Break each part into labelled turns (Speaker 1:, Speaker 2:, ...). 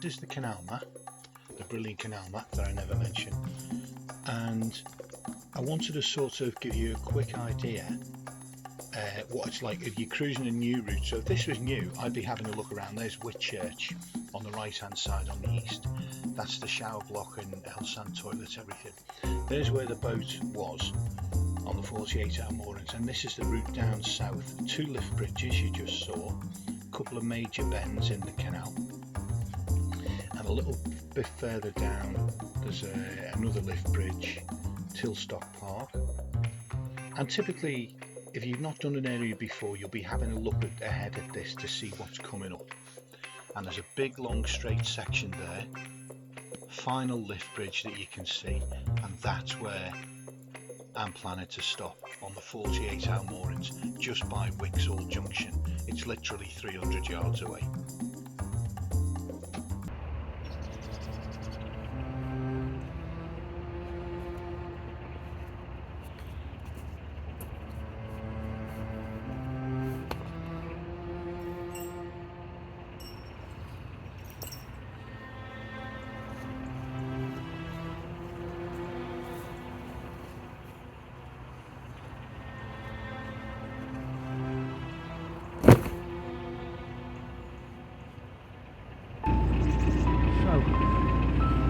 Speaker 1: is the canal map, the brilliant canal map that I never mention, and I wanted to sort of give you a quick idea what it's like if you're cruising a new route. So if this was new, I'd be having a look around. There's Whitchurch on the right hand side on the east. That's the shower block and El San toilets, everything. There's where the boat was on the 48-hour moorings, and this is the route down south. 2 lift bridges you just saw, a couple of major bends in the canal, and a little bit further down there's another lift bridge, Tilstock Park. And typically, if you've not done an area before, you'll be having a look ahead at this to see what's coming up. And there's a big long straight section there, final lift bridge that you can see, and that's where I'm planning to stop, on the 48-hour moorings just by Whixall Junction. It's literally 300 yards away.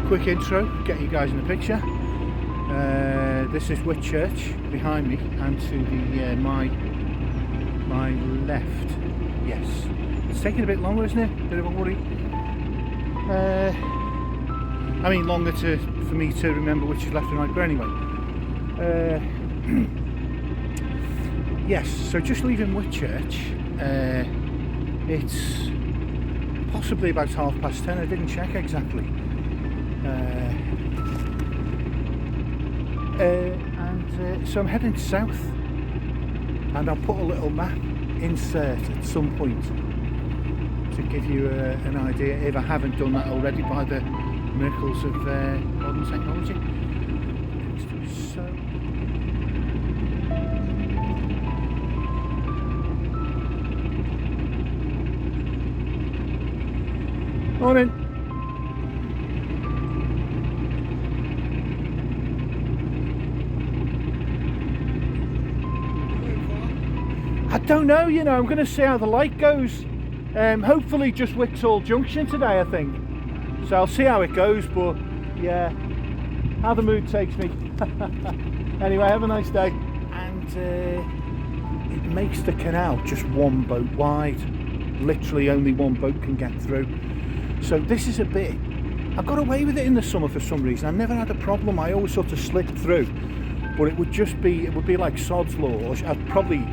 Speaker 1: Quick intro, get you guys in the picture. This is Whitchurch behind me, and to the my left. Yes, it's taking a bit longer, isn't it? Bit of a worry. I mean, longer for me to remember which is left and right. But anyway, yes. So just leaving Whitchurch. It's possibly about 10:30. I didn't check exactly. So I'm heading south, and I'll put a little map insert at some point to give you an idea, if I haven't done that already by the miracles of modern technology. So morning. I don't know, you know, I'm going to see how the light goes. Hopefully just Whixall Junction today, I think. So I'll see how it goes, but yeah, how the mood takes me. Anyway, have a nice day. And it makes the canal just one boat wide. Literally only one boat can get through. So this is a bit, I got away with it in the summer for some reason. I never had a problem. I always sort of slipped through. But it would be like sod's law, or I'd probably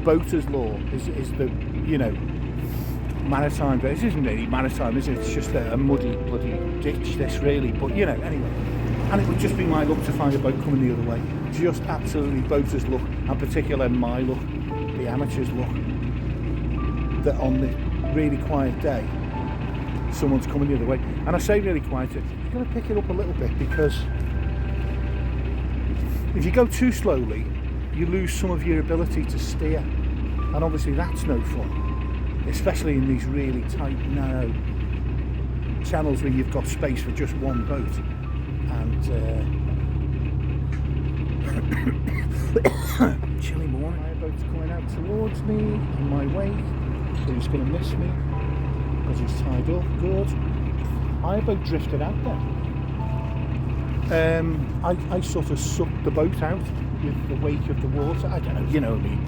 Speaker 1: boater's law is the, you know, maritime. But this isn't really maritime, is it? It's just a muddy bloody ditch, this really. But you know, anyway, and it would just be my luck to find a boat coming the other way. Just absolutely boater's luck, and particularly my luck, the amateur's luck, that on the really quiet day someone's coming the other way. And I say really quiet, you've got to pick it up a little bit, because if you go too slowly, you lose some of your ability to steer, and obviously that's no fun, especially in these really tight, narrow channels where you've got space for just one boat. And chilly morning. My boat's coming out towards me on my way, so he's going to miss me because he's tied up. Good. My boat drifted out there. I sort of sucked the boat out with the weight of the water. I don't know, you know what I mean.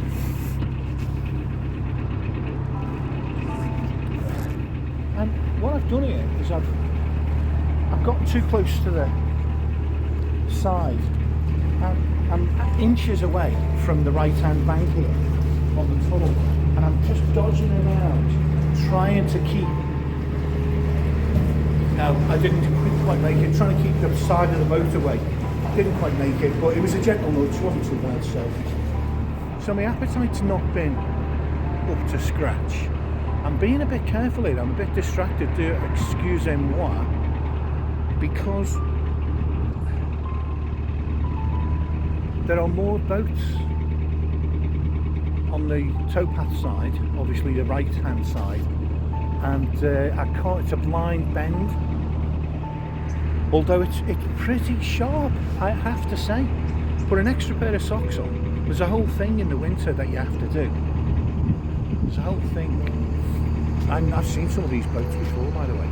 Speaker 1: And what I've done here is I've gotten too close to the side, and I'm inches away from the right hand bank here on the tunnel, and I'm just dodging around trying to keep, no, I didn't quite make it, trying to keep the side of the boat away. Didn't quite make it, but it was a gentle nudge, wasn't too bad. So my appetite's not been up to scratch. I'm being a bit careful here, I'm a bit distracted, excusez-moi, because there are more boats on the towpath side, obviously the right hand side, and I can't. It's a blind bend, although it's pretty sharp, I have to say. Put an extra pair of socks on. There's a whole thing in the winter that you have to do. There's a whole thing. And I've seen some of these boats before, by the way.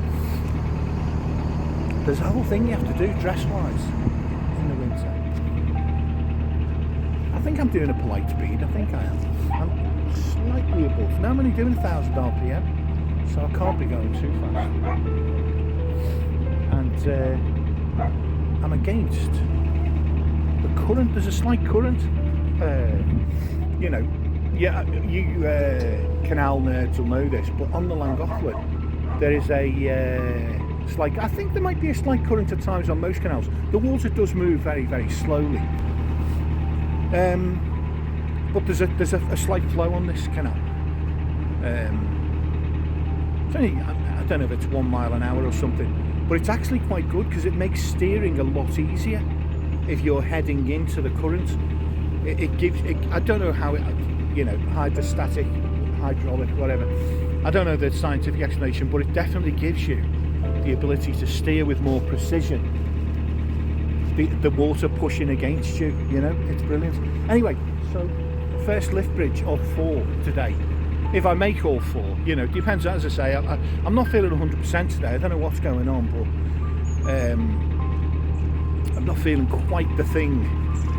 Speaker 1: There's a whole thing you have to do dress-wise in the winter. I think I'm doing a polite speed. I think I am. I'm slightly above. Now I'm only doing 1,000 RPM, so I can't be going too fast. And I'm against the current. There's a slight current. You know, yeah, you canal nerds will know this, but on the Llangollen there is a slight. I think there might be a slight current at times on most canals. The water does move very, very slowly, but there's a slight flow on this canal. It's only, I don't know if it's 1 mile an hour or something, but it's actually quite good because it makes steering a lot easier if you're heading into the current. It gives. I don't know how it. You know, hydrostatic, hydraulic, whatever. I don't know the scientific explanation, but it definitely gives you the ability to steer with more precision. The water pushing against you, you know, it's brilliant. Anyway, so first lift bridge of 4 today. If I make all 4, you know, depends. As I say, I'm not feeling 100% today. I don't know what's going on, but I'm not feeling quite the thing.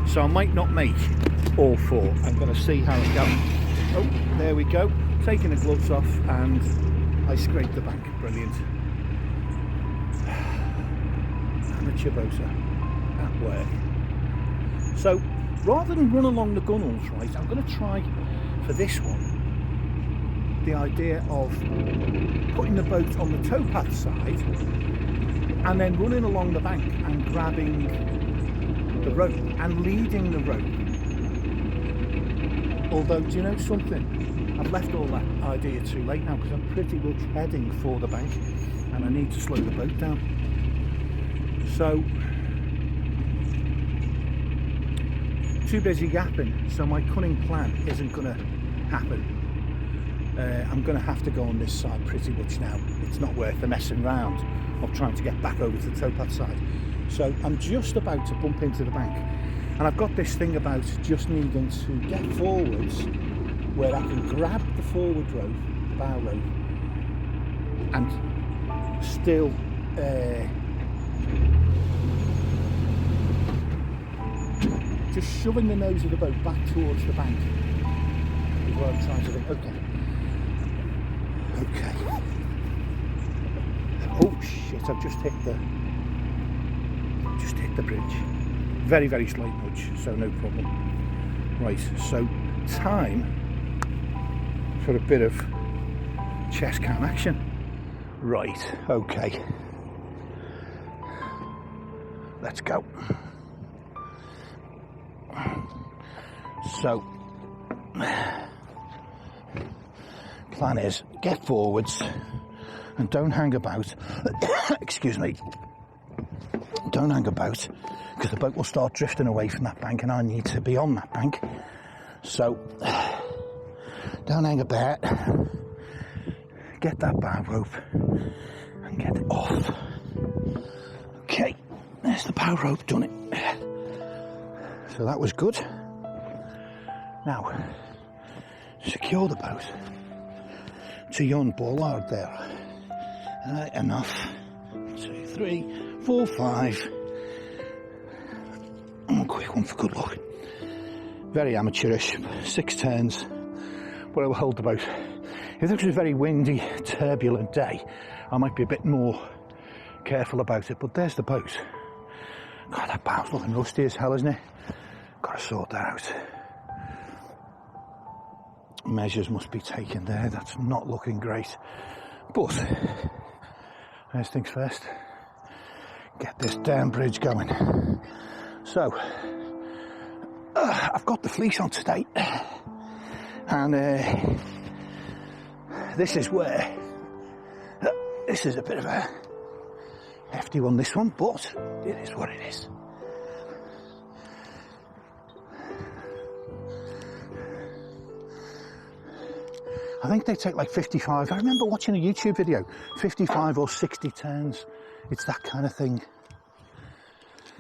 Speaker 1: So I might not make all 4. I'm going to see how it goes. Oh, there we go. Taking the gloves off and I scraped the bank. Brilliant. Amateur boater at work. So rather than run along the gunnels, right, I'm going to try for this one the idea of putting the boat on the towpath side and then running along the bank and grabbing the rope and leading the rope. Although, do you know something? I've left all that idea too late now because I'm pretty much heading for the bank and I need to slow the boat down. So, too busy yapping, so my cunning plan isn't going to happen. I'm going to have to go on this side pretty much now. It's not worth the messing around of trying to get back over to the towpath side. So I'm just about to bump into the bank, and I've got this thing about just needing to get forwards where I can grab the forward rope, the bow rope, and still just shoving the nose of the boat back towards the bank is what I'm trying to do. Okay. Oh shit, I've just hit the bridge. Very, very slight nudge, so no problem. Right, so time for a bit of chest cam action. Right, okay. Let's go. So, plan is get forwards and don't hang about. Excuse me. Don't hang about because the boat will start drifting away from that bank and I need to be on that bank. So, don't hang about. Get that bow rope and get it off. Okay, there's the bow rope, done it. So that was good. Now, secure the boat to yon bollard there. Enough. 2, 3, 4, 5. A quick one for good luck. Very amateurish, 6 turns, but I will hold the boat. If this was a very windy, turbulent day, I might be a bit more careful about it, but there's the boat. God, that bow's looking rusty as hell, isn't it? Got to sort that out. Measures must be taken there, that's not looking great. But, first things first, get this damn bridge going. So, I've got the fleece on today, and this is where, this is a bit of a hefty one, this one, but it is what it is. I think they take like 55. I remember watching a YouTube video, 55 or 60 turns. It's that kind of thing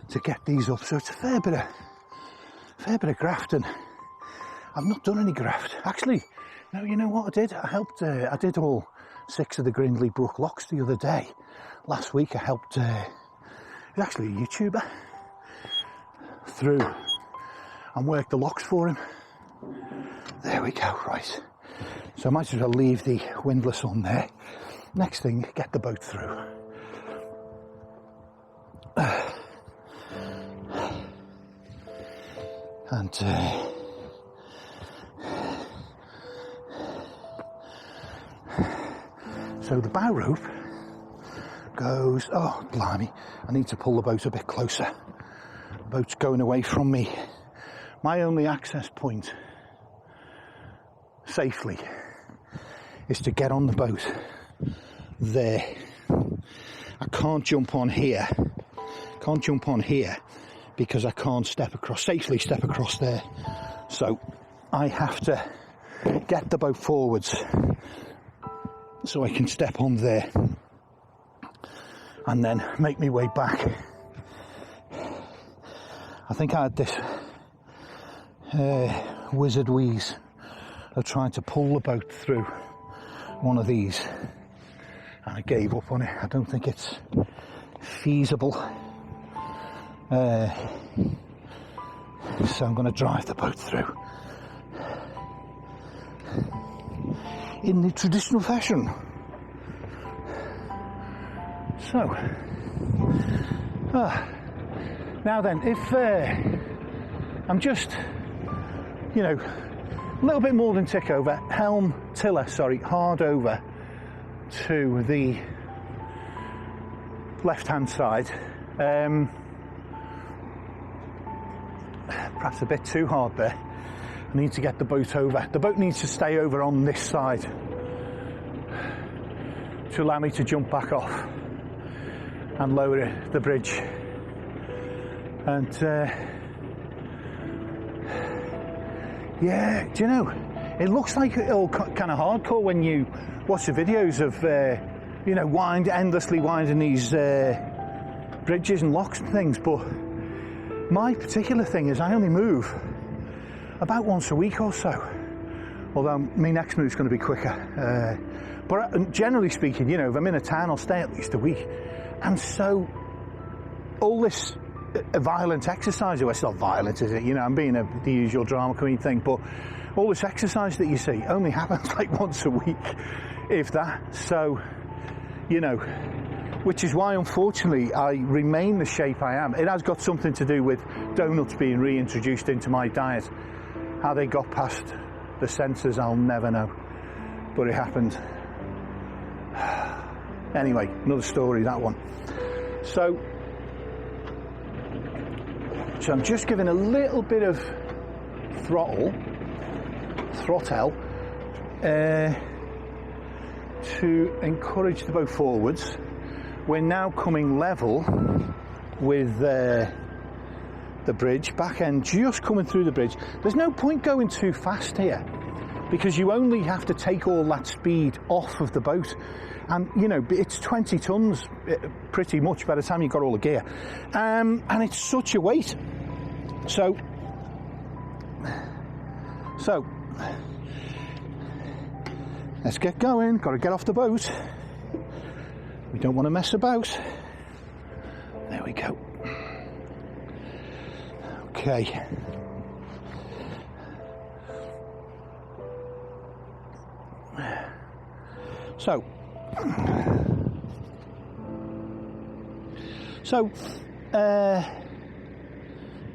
Speaker 1: to get these up. So it's a fair bit of grafting. I've not done any graft. Actually, no, you know what I did? I did all 6 of the Grindley Brook locks the other day. Last week I helped, it was actually a YouTuber, through and worked the locks for him. There we go, right. So I might as well leave the windlass on there. Next thing, get the boat through. And so the bow rope goes, oh blimey, I need to pull the boat a bit closer. The boat's going away from me. My only access point safely is to get on the boat there. I can't jump on here. Because I can't safely step across there. So I have to get the boat forwards so I can step on there and then make my way back. I think I had this wizard wheeze of trying to pull the boat through one of these, and I gave up on it. I don't think it's feasible. So I'm going to drive the boat through in the traditional fashion. So, now then, if I'm just, a little bit more than tick over, hard over to the left-hand side. Perhaps a bit too hard there. I need to get the boat over. The boat needs to stay over on this side to allow me to jump back off and lower the bridge. And yeah, do you know, it looks like it'll kind of hardcore when you watch the videos of endlessly winding these bridges and locks and things, but my particular thing is I only move about once a week or so, although my next move is going to be quicker. But generally speaking, if I'm in a town, I'll stay at least a week. And so all this violent exercise, well, it's not violent, is it? I'm being the usual drama queen thing, but all this exercise that you see only happens like once a week, if that. So, which is why, unfortunately, I remain the shape I am. It has got something to do with donuts being reintroduced into my diet. How they got past the censors, I'll never know. But it happened. Anyway, another story, that one. So I'm just giving a little bit of throttle to encourage the boat forwards. We're now coming level with the bridge, back end just coming through the bridge. There's no point going too fast here because you only have to take all that speed off of the boat, and it's 20 tons pretty much by the time you've got all the gear, and it's such a weight. So let's get going. Got to get off the boat. We don't want to mess about. There we go. Okay. So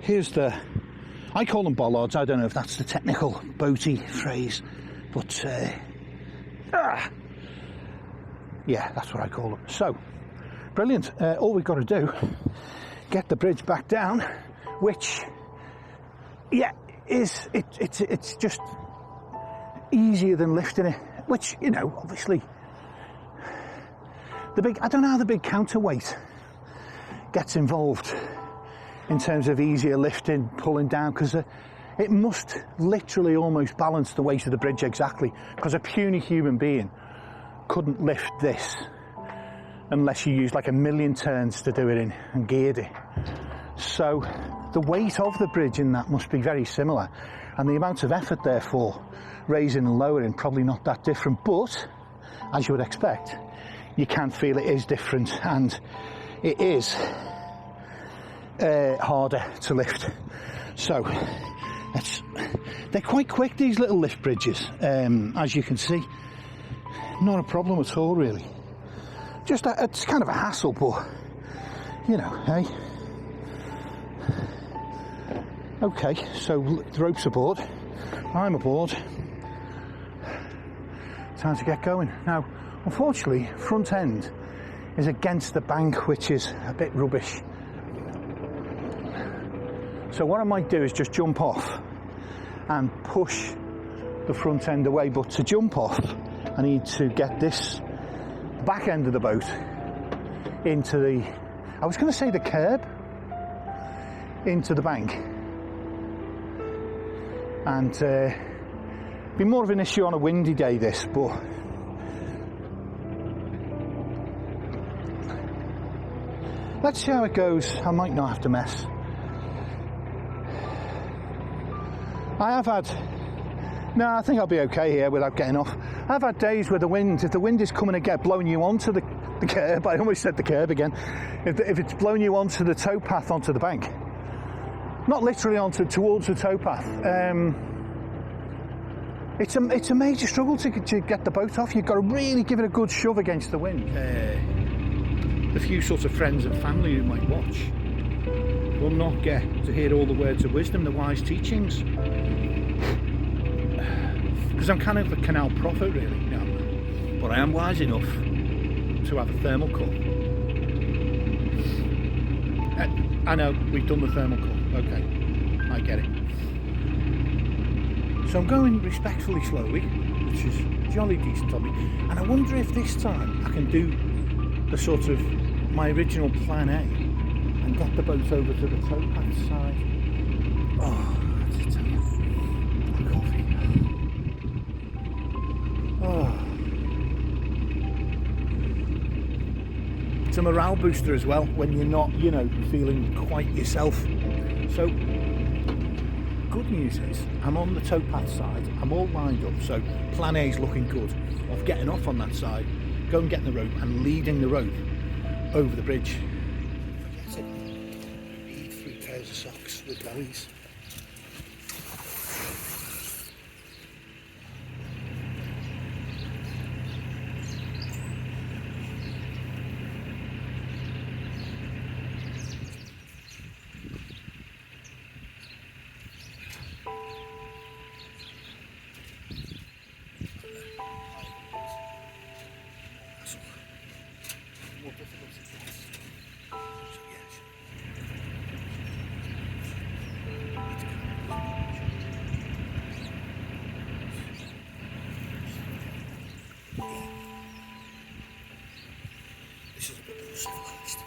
Speaker 1: here's I call them bollards. I don't know if that's the technical boaty phrase, but yeah, that's what I call them. So, brilliant. All we've got to do, get the bridge back down, which, yeah, it's just easier than lifting it, which, obviously, I don't know how the big counterweight gets involved in terms of easier lifting, pulling down, because It must literally almost balance the weight of the bridge exactly, because a puny human being couldn't lift this unless you used like a million turns to do it in and geared it. So the weight of the bridge in that must be very similar, and the amount of effort therefore raising and lowering probably not that different, but as you would expect, you can feel it is different, and it is harder to lift. So they're quite quick, these little lift bridges, as you can see. Not a problem at all, really. Just it's kind of a hassle, but you know, hey. Okay, so the rope's aboard, I'm aboard. Time to get going. Now, unfortunately, front end is against the bank, which is a bit rubbish. So what I might do is just jump off and push the front end away, but to jump off, I need to get this back end of the boat into the, I was going to say the curb, into the bank. And be more of an issue on a windy day, this, but let's see how it goes. I might not have to mess. I think I'll be okay here without getting off. I've had days where the wind, if the wind is coming and blowing you onto the curb, I almost said the curb again, if it's blowing you onto the towpath, onto the bank, not literally towards the towpath, it's a major struggle to get the boat off. You've got to really give it a good shove against the wind. The few sort of friends and family who might watch will not get to hear all the words of wisdom, the wise teachings, because I'm kind of a canal prophet, really. No, but I am wise enough to have a thermal cup. I know we've done the thermal cup. Okay, I get it. So I'm going respectfully slowly, which is jolly decent of me, and I wonder if this time I can do the sort of my original plan A and get the boat over to the towpath side. Oh, that's it. Coffee. Oh. It's a morale booster as well when you're not, you know, feeling quite yourself. So good news is I'm on the towpath side, I'm all lined up, so plan A is looking good of getting off on that side, go and getting the rope and leading the rope over the bridge. Forget it. Need 3 pairs of socks with bellies. This is a bit more civilized.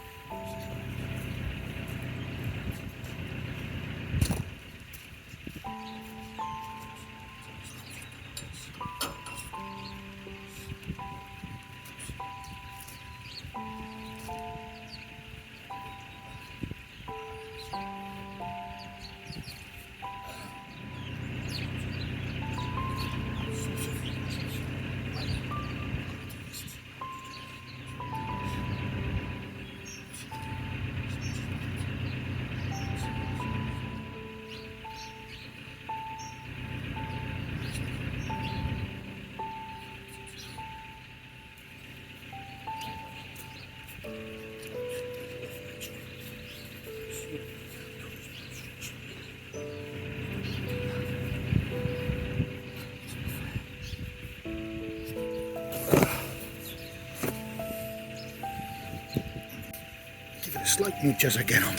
Speaker 1: Give it a slight nudge as I get on.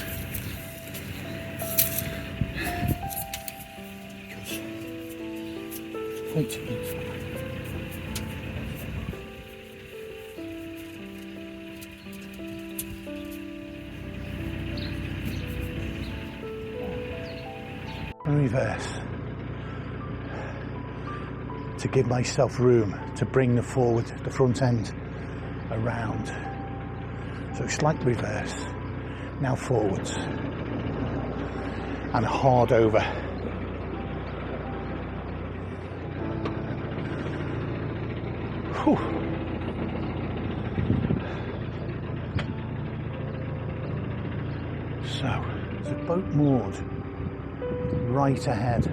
Speaker 1: Wait a minute. reverse to give myself room to bring the front end around. So slight reverse, now forwards, and hard over. Whew. So, there's a boat moored right ahead.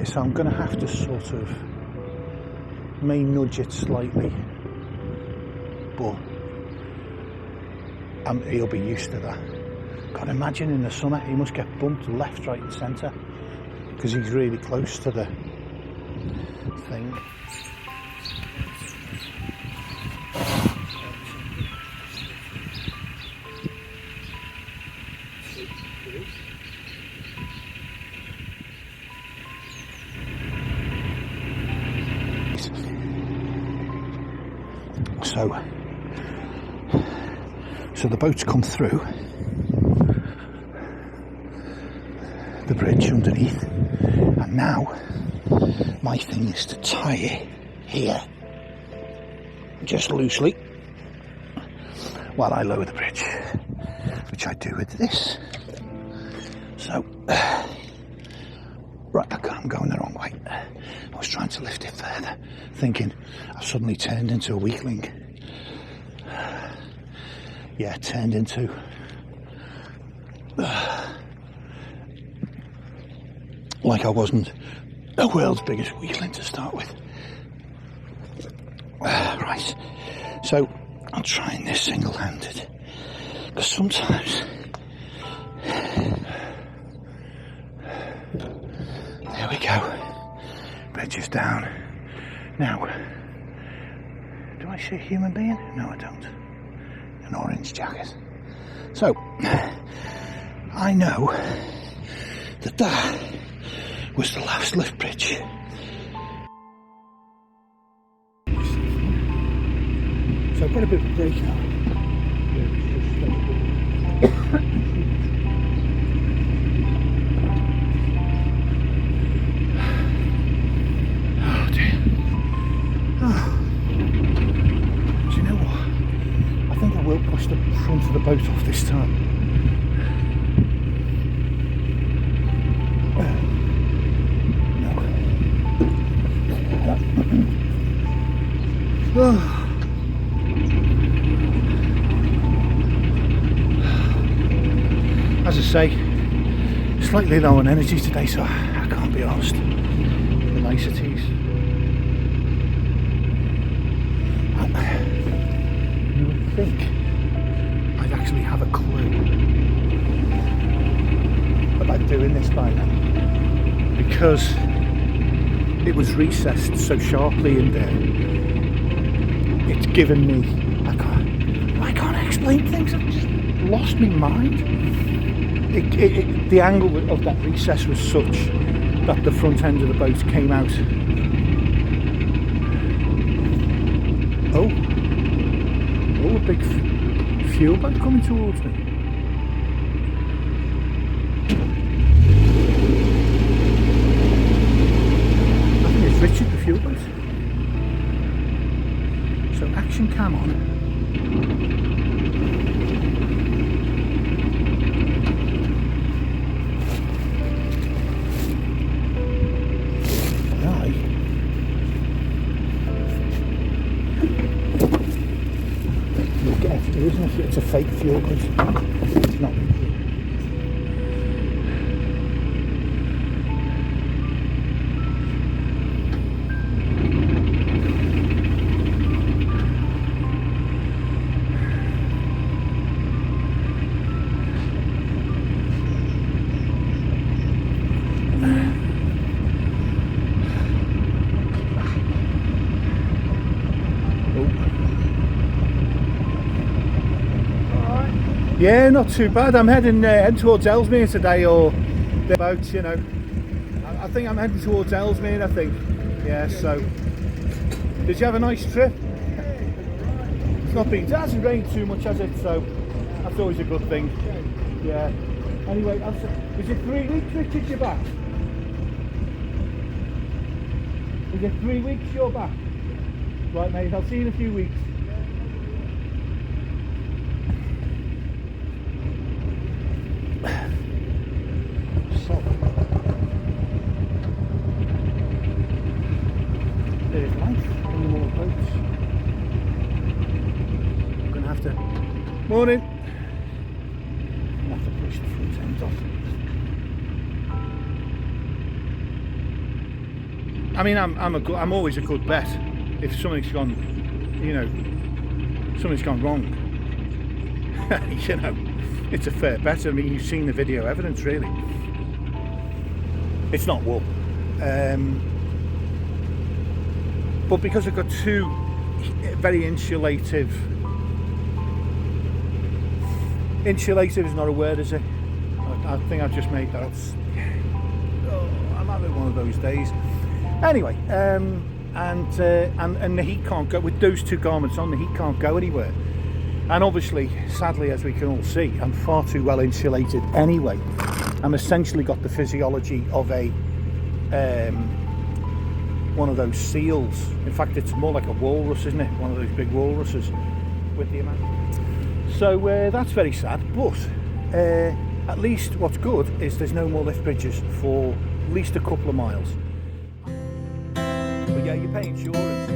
Speaker 1: So I'm going to have to sort of may nudge it slightly, but he'll be used to that. God, imagine in the summer he must get bumped left, right and centre because he's really close to the thing. So the boat's come through the bridge underneath, and now my thing is to tie it here just loosely while I lower the bridge, which I do with this. So right, I'm going the wrong way. I was trying to lift it further, thinking I've suddenly turned into a weakling. Yeah, turned into like I wasn't the world's biggest weakling to start with. Right, so I'm trying this single-handed because sometimes there we go, bridge is down. Now, do I see a human being? No, I don't. An orange jacket. So I know that was the last lift bridge. So I've got a bit of a break now. Oh dear. Oh. Do you know what? I think I will push the front of the boat off this time. No. As I say, slightly low on energy today, so I can't be arsed. The niceties. You would think I'd actually have a clue about doing this by now, because it was recessed so sharply in there. It's given me, I can't explain things, I've just lost my mind. The angle of that recess was such that the front end of the boat came out. Oh, a big fuel boat coming towards me. I think it's Whitchurch, the fuel boat. So action cam on. Isn't it? It's a fake fuel boat. It's not. Yeah, not too bad. I'm heading towards Ellesmere today, or thereabouts, you know. I think I'm heading towards Ellesmere, I think. Yeah, so. Did you have a nice trip? It's not been, it hasn't rained too much, has it? So, that's always a good thing. Yeah.
Speaker 2: Anyway, is it 3 weeks, Richard, you're back? Is it 3 weeks you're back? Right, mate, I'll see you in a few weeks.
Speaker 1: So, there's life in the more boats. I'm going to have to... Morning! I'm going to have to push the front end off. I mean, I'm always a good bet if something's gone, something's gone wrong. It's a fair bet. I mean, you've seen the video evidence, really. It's not wool, but because I've got two very insulative is not a word, is it? I think I've just made that up. I'm having one of those days. Anyway, and the heat can't go with those two garments on. The heat can't go anywhere, and obviously, sadly, as we can all see, I'm far too well insulated anyway. I'm essentially got the physiology of a one of those seals. In fact, it's more like a walrus, isn't it? One of those big walruses with the amount. So that's very sad, but at least what's good is there's no more lift bridges for at least a couple of miles. But yeah, you pay insurance.